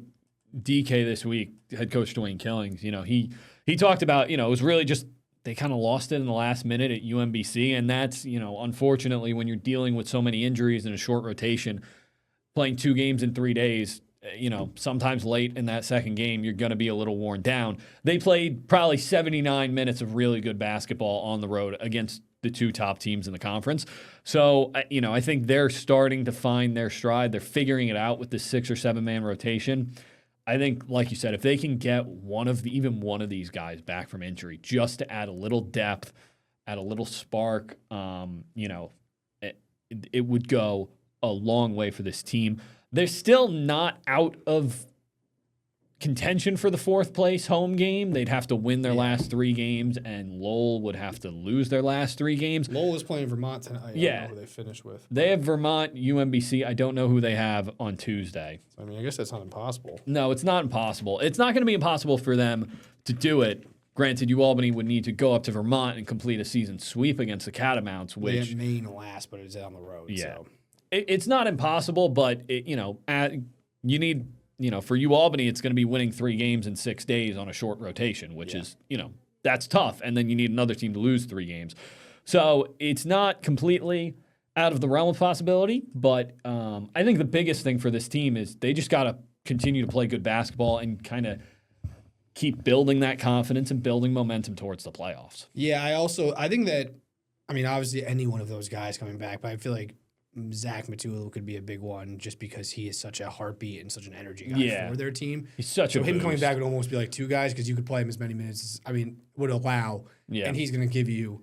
DK this week, head coach Dwayne Killings, he talked about, it was really just they kind of lost it in the last minute at UMBC, and that's, unfortunately, when you're dealing with so many injuries in a short rotation, playing 2 games in 3 days, sometimes late in that second game, you're going to be a little worn down. They played probably 79 minutes of really good basketball on the road against the 2 top teams in the conference. So, I think they're starting to find their stride. They're figuring it out with the 6 or 7 man rotation. I think, like you said, if they can get even one of these guys back from injury, just to add a little depth, add a little spark, it would go a long way for this team. They're still not out of contention for the fourth place home game. They'd have to win their last 3 games, and Lowell would have to lose their last 3 games. Lowell is playing Vermont tonight. I don't know who they finish with. They have Vermont, UMBC. I don't know who they have on Tuesday. I mean, I guess that's not impossible. No, it's not impossible. It's not going to be impossible for them to do it. Granted, UAlbany would need to go up to Vermont and complete a season sweep against the Catamounts, which... They had Maine last, but it's on the road. Yeah. So. It's not impossible, but, you need... for UAlbany, it's going to be winning 3 games in 6 days on a short rotation, which is, that's tough. And then you need another team to lose 3 games. So it's not completely out of the realm of possibility, but I think the biggest thing for this team is they just got to continue to play good basketball and kind of keep building that confidence and building momentum towards the playoffs. Yeah, I think that, obviously any one of those guys coming back, but I feel like Zach Matulu could be a big one just because he is such a heartbeat and such an energy guy for their team. He's such a him boost. Coming back would almost be like 2 guys because you could play him as many minutes as, would allow. Yeah. And he's going to give you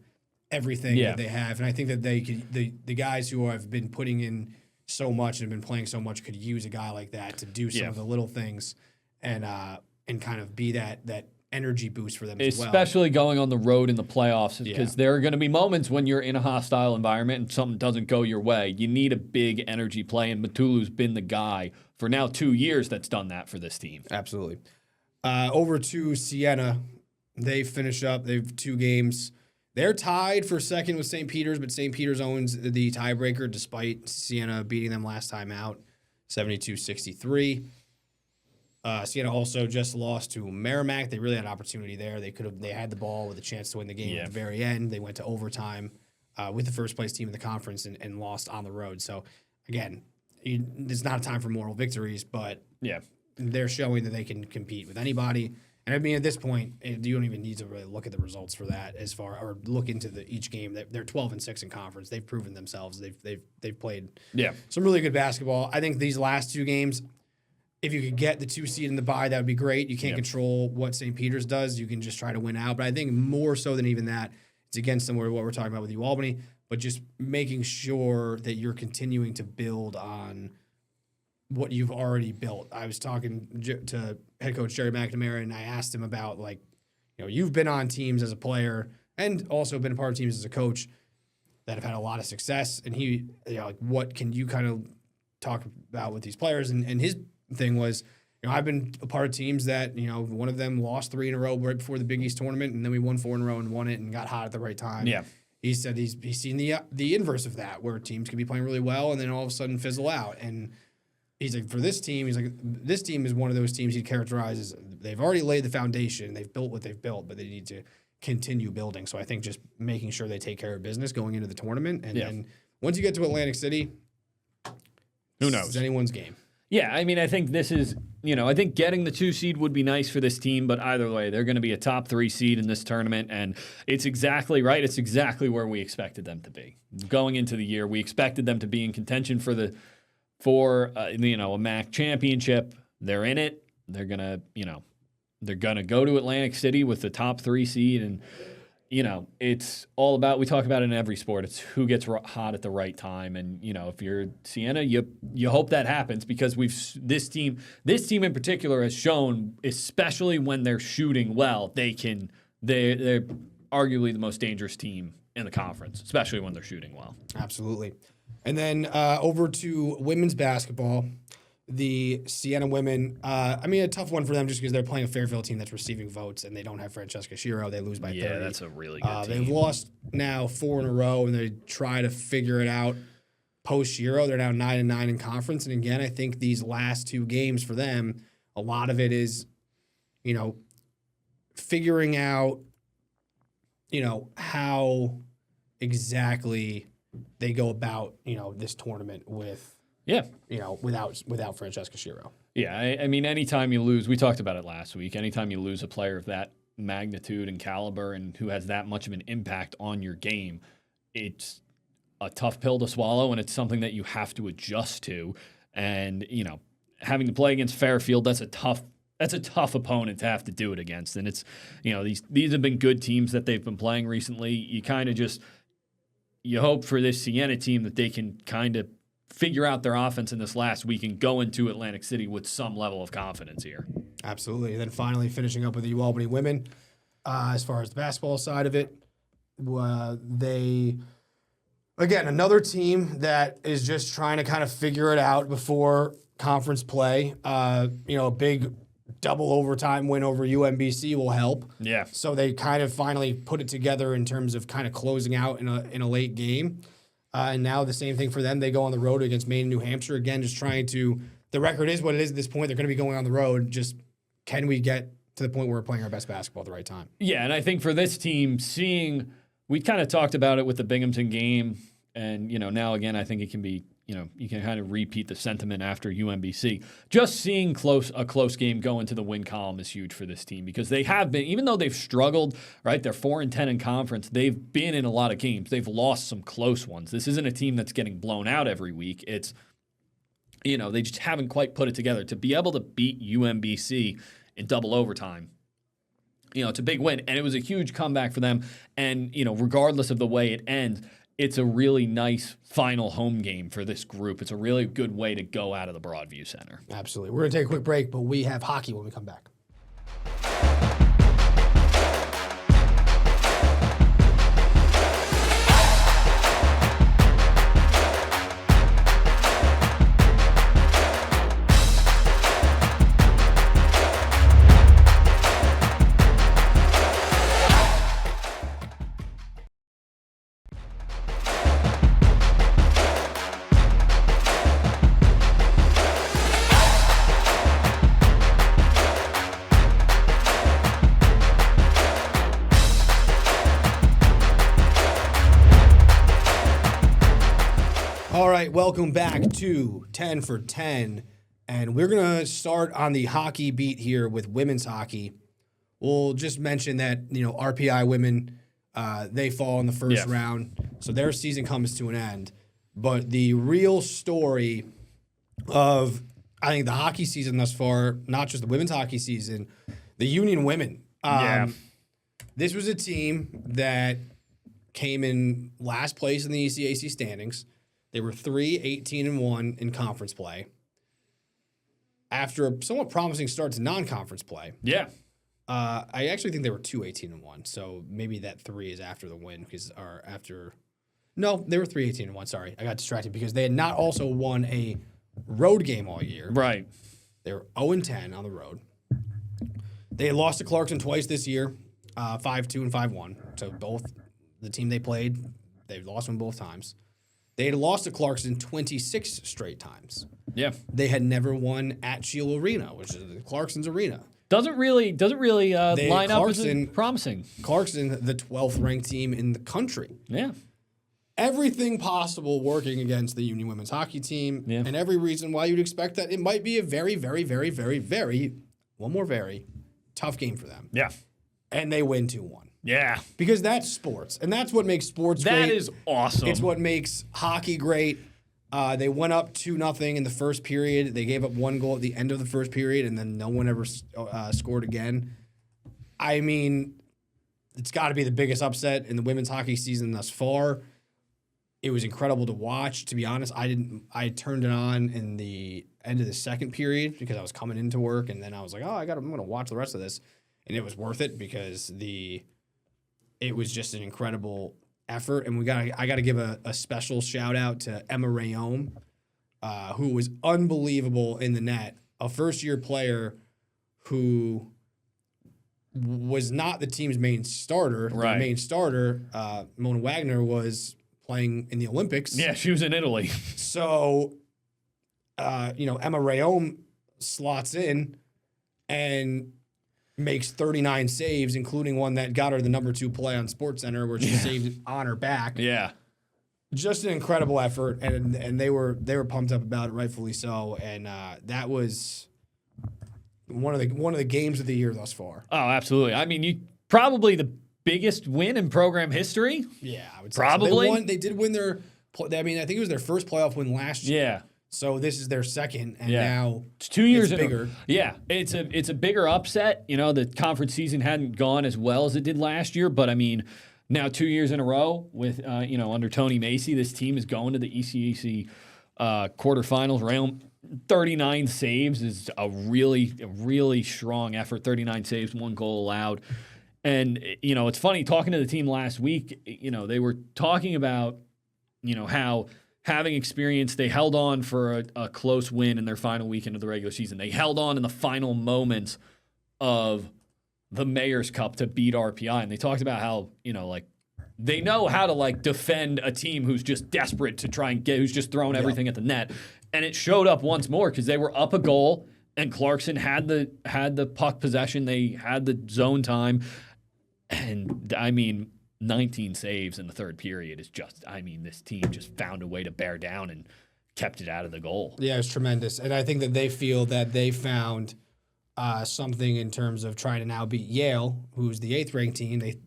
everything that they have. And I think that the guys who have been putting in so much and have been playing so much could use a guy like that to do some of the little things and kind of be that energy boost for them as well. Especially going on the road in the playoffs, because there are going to be moments when you're in a hostile environment and something doesn't go your way. You need a big energy play, and Matulu's been the guy for now 2 years that's done that for this team. Absolutely. Over to Siena. They finish up. They have 2 games. They're tied for second with St. Peter's, but St. Peter's owns the tiebreaker despite Siena beating them last time out, 72-63. Siena also just lost to Merrimack. They really had an opportunity there. They had the ball with a chance to win the game at the very end. They went to overtime with the first place team in the conference and lost on the road. So again, it's not a time for moral victories, but they're showing that they can compete with anybody. And at this point, you don't even need to really look at the results for that or look into each game. They're 12-6 in conference. They've proven themselves. They've played some really good basketball. I think these last 2 games, if you could get the 2 seed in the bye, that would be great. You can't control what St. Peter's does. You can just try to win out. But I think more so than even that, it's against what we're talking about with UAlbany, but just making sure that you're continuing to build on what you've already built. I was talking to head coach Jerry McNamara, and I asked him about, you've been on teams as a player and also been a part of teams as a coach that have had a lot of success. And he, what can you kind of talk about with these players? And his thing was, I've been a part of teams that, one of them lost 3 in a row right before the Big East tournament, and then we won 4 in a row and won it and got hot at the right time. Yeah. He said he's seen the inverse of that, where teams can be playing really well and then all of a sudden fizzle out. And he's like, for this team, this team is one of those teams he'd characterize as they've already laid the foundation, they've built what they've built, but they need to continue building. So I think just making sure they take care of business going into the tournament. And then once you get to Atlantic City, who knows? It's anyone's game. Yeah, I think this is, I think getting the 2 seed would be nice for this team, but either way, they're going to be a top 3 seed in this tournament, and it's exactly right. It's exactly where we expected them to be. Going into the year, we expected them to be in contention for a MAC championship. They're in it. They're going to go to Atlantic City with the top 3 seed, and it's all about, we talk about it in every sport, it's who gets hot at the right time. And, if you're Siena, you hope that happens, because this team in particular has shown, especially when they're shooting well, they're arguably the most dangerous team in the conference, especially when they're shooting well. Absolutely. And then over to women's basketball. The Siena women, a tough one for them just because they're playing a Fairfield team that's receiving votes, and they don't have Francesca Shiro. They lose by 30. Yeah, that's a really good team. They've lost now 4 in a row, and they try to figure it out post-Shiro. They're now 9-9 in conference. And again, I think these last 2 games for them, a lot of it is, figuring out, how exactly they go about, this tournament with without Francesca Shiro. Yeah, anytime you lose, we talked about it last week, anytime you lose a player of that magnitude and caliber and who has that much of an impact on your game, it's a tough pill to swallow, and it's something that you have to adjust to. And, having to play against Fairfield, that's a tough That's a tough opponent to have to do it against. And it's, these have been good teams that they've been playing recently. You kind of just, you hope for this Siena team that they can kind of figure out their offense in this last week and go into Atlantic City with some level of confidence here. Absolutely. And then finally finishing up with the UAlbany women, as far as the basketball side of it, again, another team that is just trying to kind of figure it out before conference play. A big double overtime win over UMBC will help. Yeah. So they kind of finally put it together in terms of kind of closing out in a late game. And now the same thing for them. They go on the road against Maine and New Hampshire. Again, just trying to – the record is what it is at this point. They're going to be going on the road. Just can we get to the point where we're playing our best basketball at the right time? Yeah, and I think for this team, we kind of talked about it with the Binghamton game. And, now again, I think it can be, you can kind of repeat the sentiment after UMBC. Just seeing a close game go into the win column is huge for this team because they have been, even though they've struggled, right? They're 4-10 in conference. They've been in a lot of games. They've lost some close ones. This isn't a team that's getting blown out every week. It's, they just haven't quite put it together. To be able to beat UMBC in double overtime, it's a big win. And it was a huge comeback for them. And, regardless of the way it ends, it's a really nice final home game for this group. It's a really good way to go out of the Broadview Center. Absolutely. We're going to take a quick break, but we have hockey when we come back. All right, welcome back to 10 for 10, and we're going to start on the hockey beat here with women's hockey. We'll just mention that, RPI women, they fall in the first round, so their season comes to an end. But the real story of, I think, the hockey season thus far, not just the women's hockey season, the Union women. This was a team that came in last place in the ECAC standings. They were 3-18-1 in conference play. After a somewhat promising start to non-conference play. Yeah. I actually think they were 2-18-1, so maybe that 3 is after the win No, they were 3-18-1. Sorry, I got distracted because they had not also won a road game all year. Right. They were 0-10 on the road. They had lost to Clarkson twice this year, 5-2 and 5-1. So both the team they played, they lost them both times. They had lost to Clarkson 26 straight times. Yeah. They had never won at Shield Arena, which is Clarkson's arena. Doesn't really line up as promising. Clarkson, the 12th ranked team in the country. Yeah. Everything possible working against the Union women's hockey team, and every reason why you'd expect that it might be a very, very, very, very, very, one more very, tough game for them. Yeah. And they win 2-1. Yeah. Because that's sports, and that's what makes sports great. That is awesome. It's what makes hockey great. They went up 2-0 in the first period. They gave up one goal at the end of the first period, and then no one ever scored again. I mean, it's got to be the biggest upset in the women's hockey season thus far. It was incredible to watch. To be honest, I turned it on in the end of the second period because I was coming into work, and then I was like, I'm going to watch the rest of this. And it was worth it because it was just an incredible effort. And I got to give a special shout out to Emma Rayome, who was unbelievable in the net. A first-year player who was not the team's main starter. Right. The main starter, Mona Wagner, was playing in the Olympics. Yeah, she was in Italy. So, Emma Rayome slots in and makes 39 saves, including one that got her the number 2 play on SportsCenter, where she saved it on her back. Yeah, just an incredible effort, and they were pumped up about it, rightfully so. And that was one of the games of the year thus far. Oh, absolutely. I mean, probably the biggest win in program history. Yeah, I would say probably. So. They did win their. I mean, I think it was their first playoff win last year. Yeah. So this is their second, and now it's 2 years bigger. It's a bigger upset. You know, the conference season hadn't gone as well as it did last year, but I mean, now 2 years in a row with under Tony Macy, this team is going to the ECAC quarterfinals round. 39 saves is a really strong effort. 39 saves, 1 goal allowed. And, it's funny, talking to the team last week, they were talking about, how having experience, they held on for a close win in their final weekend of the regular season. They held on in the final moments of the Mayor's Cup to beat RPI. And they talked about how, they know how to defend a team who's just desperate to try and who's just throwing everything at the net. And it showed up once more because they were up a goal and Clarkson had the puck possession. They had the zone time. And 19 saves in the third period is just, this team just found a way to bear down and kept it out of the goal. Yeah, it's tremendous. And I think that they feel that they found something in terms of trying to now beat Yale, who's the 8th ranked team. They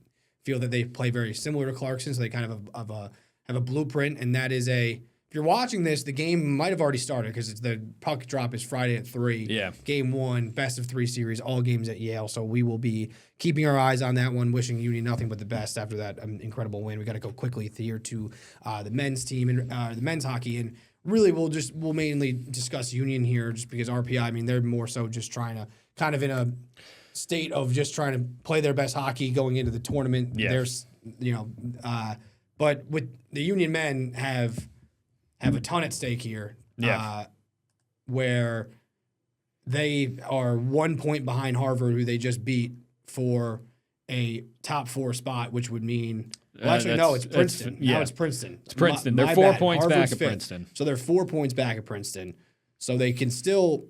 feel that they play very similar to Clarkson, so they kind of have a blueprint. And that is if you're watching this, the game might have already started because the puck drop is Friday at 3. Yeah. Game 1, best of 3 series, all games at Yale. So we will be keeping our eyes on that one, wishing Union nothing but the best after that incredible win. We got to go quickly here to the men's team and the men's hockey. And really, we'll mainly discuss Union here just because RPI, they're more so just trying to kind of in a state of just trying to play their best hockey going into the tournament. Yeah. There's, but with the Union men have a ton at stake here. Yeah. Where they are 1 point behind Harvard, who they just beat for a top 4 spot, which would mean it's Princeton. Now it's Princeton. It's Princeton. They're 4 points back at Princeton. So they're 4 points back at Princeton. So they can still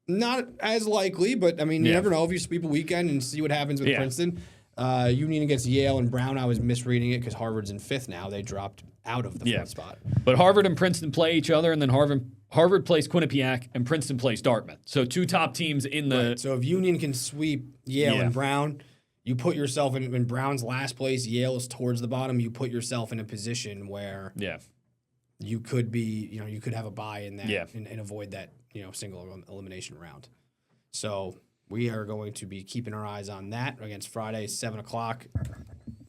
not as likely, but you never know if you sweep a weekend and see what happens with Princeton. Union against Yale and Brown, I was misreading it because Harvard's in 5th now. They dropped out of the 4th spot. But Harvard and Princeton play each other, and then Harvard plays Quinnipiac, and Princeton plays Dartmouth. So 2 top teams in the... Right. So if Union can sweep Yale and Brown, you put yourself in Brown's last place, Yale is towards the bottom, you put yourself in a position where you could be, you could have a bye in that and avoid that, single elimination round. So we are going to be keeping our eyes on that against Friday, 7 o'clock.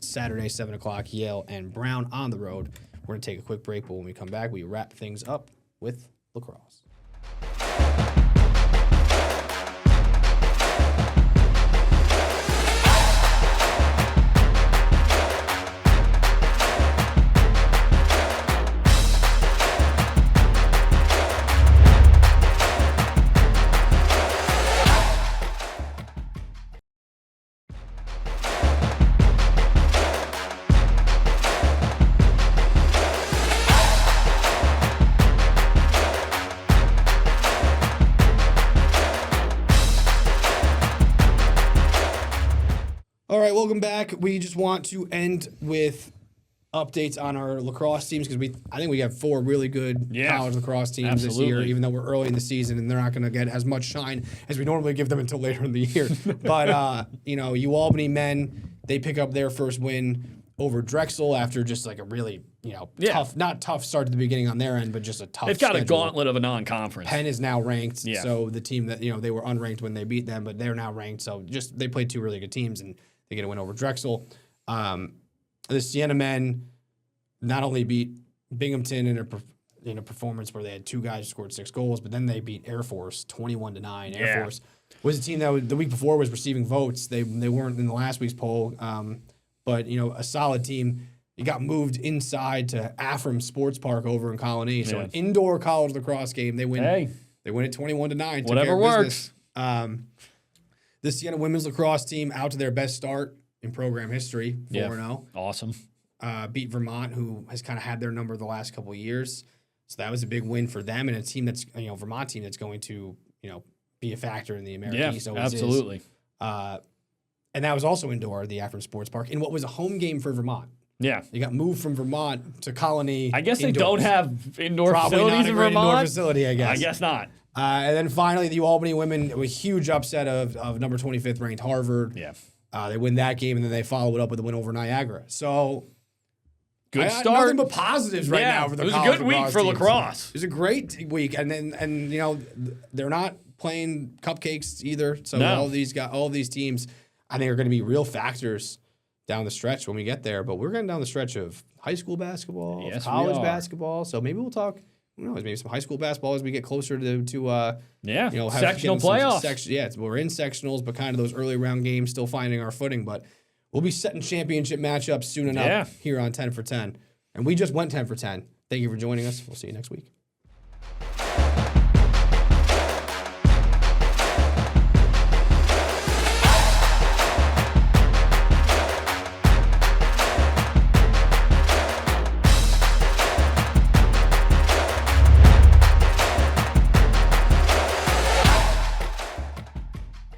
Saturday, 7 o'clock, Yale and Brown on the road. We're going to take a quick break, but when we come back, we wrap things up with lacrosse. All right, welcome back. We just want to end with updates on our lacrosse teams because I think we have 4 really good college lacrosse teams this year, even though we're early in the season and they're not going to get as much shine as we normally give them until later in the year. But UAlbany men, they pick up their first win over Drexel after just a really tough, not tough start at the beginning on their end, but just a tough. They've got schedule. a gauntlet of a non-conference. Penn is now ranked, so the team that they were unranked when they beat them, but they're now ranked. So just they played 2 really good teams and they get a win over Drexel. The Siena men not only beat Binghamton in a performance where they had 2 guys who scored 6 goals, but then they beat Air Force 21-9. Air Force was a team that the week before was receiving votes. They weren't in the last week's poll, but a solid team. It got moved inside to Afram Sports Park over in Colony. So an indoor college lacrosse game. They win. They win it 21-9. Whatever works. The Siena women's lacrosse team out to their best start in program history, 4-0. Awesome. Beat Vermont, who has kind of had their number the last couple of years. So that was a big win for them and a team that's, Vermont team that's going to, be a factor in the American East. Absolutely. And that was also indoor, the Afram Sports Park, in what was a home game for Vermont. Yeah. They got moved from Vermont to Colony. I guess indoors. they don't have indoor Probably facilities not in a great Vermont. Indoor facility, I guess. I guess not. And then finally, the UAlbany women, a huge upset of number 25th ranked Harvard. Yeah. They win that game, and then they follow it up with a win over Niagara. So Good I start. got nothing but positives right now for the college It was a good week for teams. lacrosse. It was a great week, and you know they're not playing cupcakes either. So all these teams, I think, are going to be real factors down the stretch when we get there. But we're getting down the stretch of high school basketball, college basketball. So maybe we'll talk. Who knows? Maybe some high school basketball as we get closer to sectional playoffs. We're in sectionals, but kind of those early round games still finding our footing. But we'll be setting championship matchups soon enough here on 10 for 10. And we just went 10 for 10. Thank you for joining us. We'll see you next week.